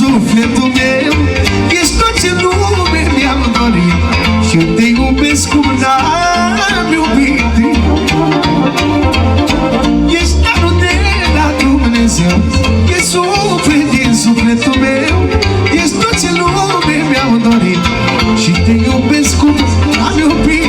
Sufletul meu, ești tot ce lume mi-am dorit și te iubesc cum n-am iubit. Ești darul de la Dumnezeu, ești suflet din sufletul meu, ești tot ce lume mi-am dorit și te iubesc cum n-am iubit.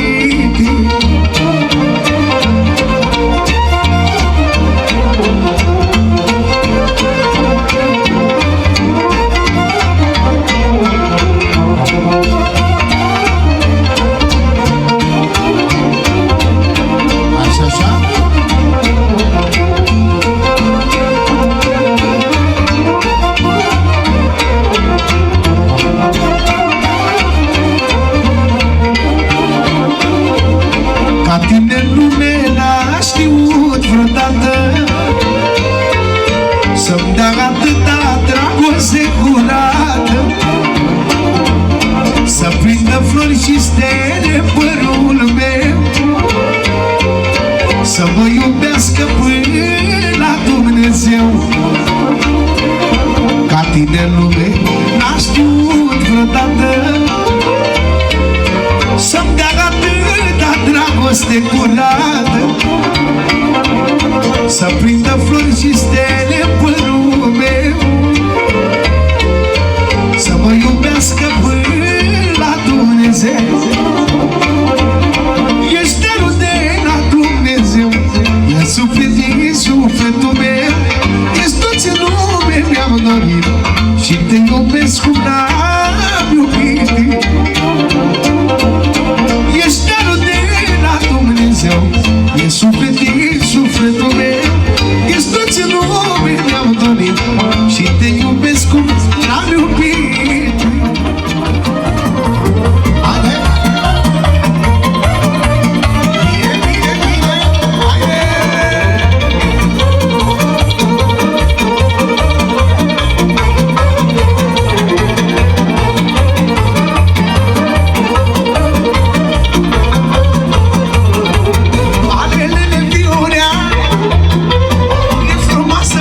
Să-mi dea atâta dragoste curată, să prindă flori și stele părul meu, să mă iubească până la Dumnezeu. Ca tine în lume n-a știut vreodată. Să-mi dea atâta dragoste curată, să prindă flori și stele părul meu, să mă iubească până la Dumnezeu. Ești darul de la Dumnezeu, e suflet din sufletul meu, ești tot ce lume mi-am dorit și te iubesc cum n-am iubit. Ești darul de la Dumnezeu, e suflet din sufletul meu, ești tot ce lume mi-am dorit și te iubesc cum n-am iubit. Ale! Bine, bine, bine! Haide! Alelele, Viurea, e frumoasă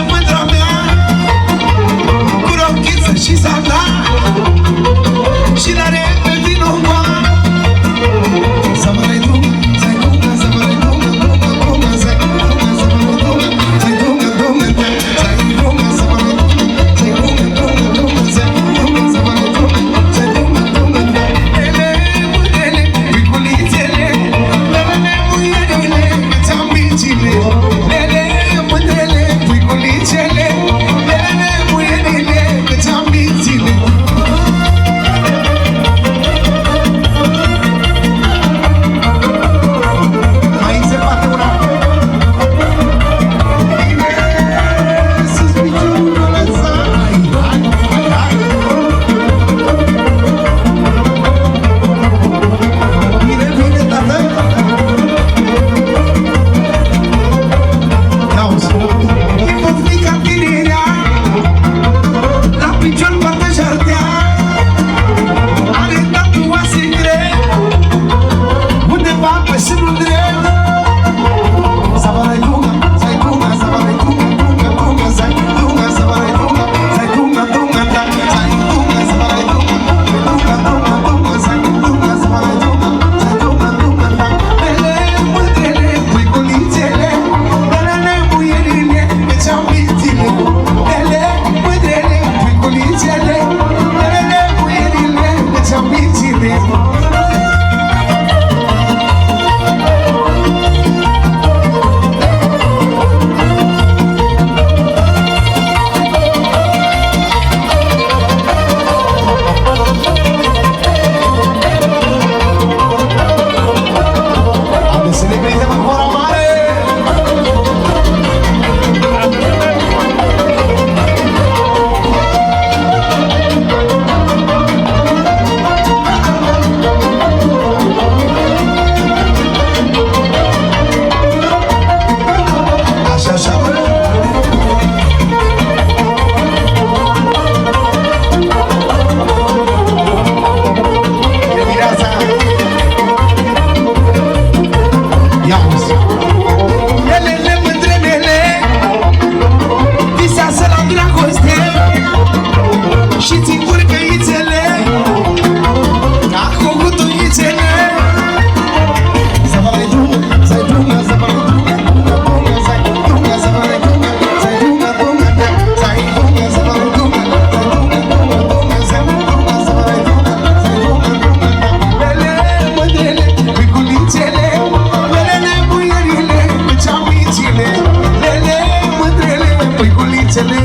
păiculițele,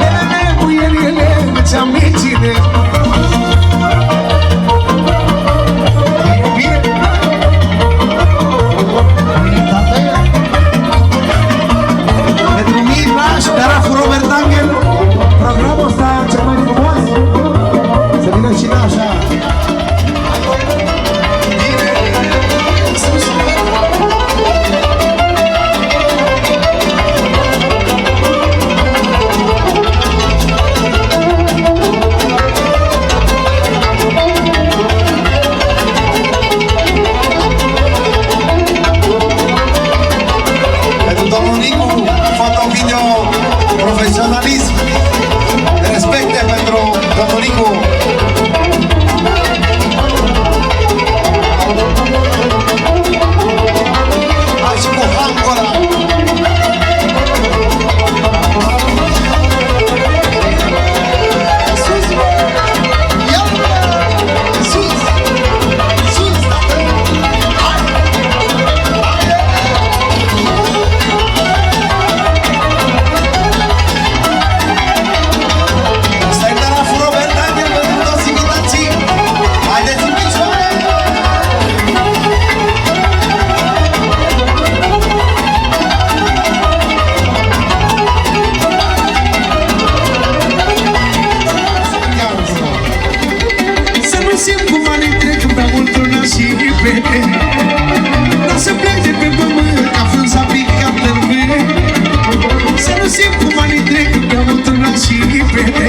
elele, muielele, îți amintine. Pentru Miraș, Caraful Robert Angel, programul ăsta cel mai frumos. Să vină și așa. Profesionalism, respecte pentru domnul Nicu. Hai și cu Hancora. Sus, ia, sus, sus, hai, dar să plec de pe pământ ca frunza picat în vânt. Să nu simt cum anii trec prea mult în nas și pete.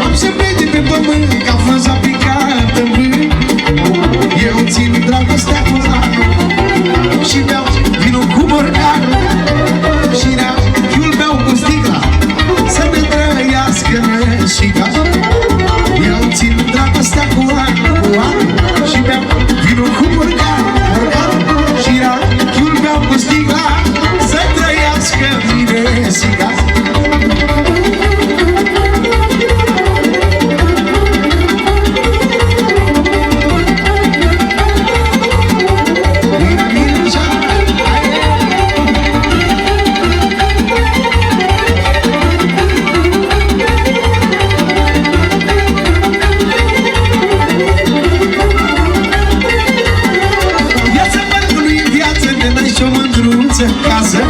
Am să plec de pe pământ ca frunza picat în vânt. Eu țin dragostea cu lanul și beau vinul cu borcanul și rachiul beau cu sticla să ne trăiască rășica. Eu țin dragostea cu lanul și beau vinul cu borcanul și rachiul beau cu sticla să trăiască miresica. Casă,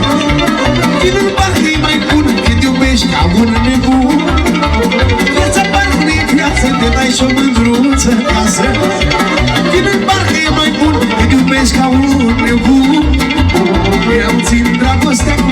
vinul parcă-i mai bun când iubești ca un nebun. Viața parcă nu-i viață, te dai și o mândruță în casă. Vinul parcă-i mai bun când iubești ca un nebun. Eu țin dragostea cu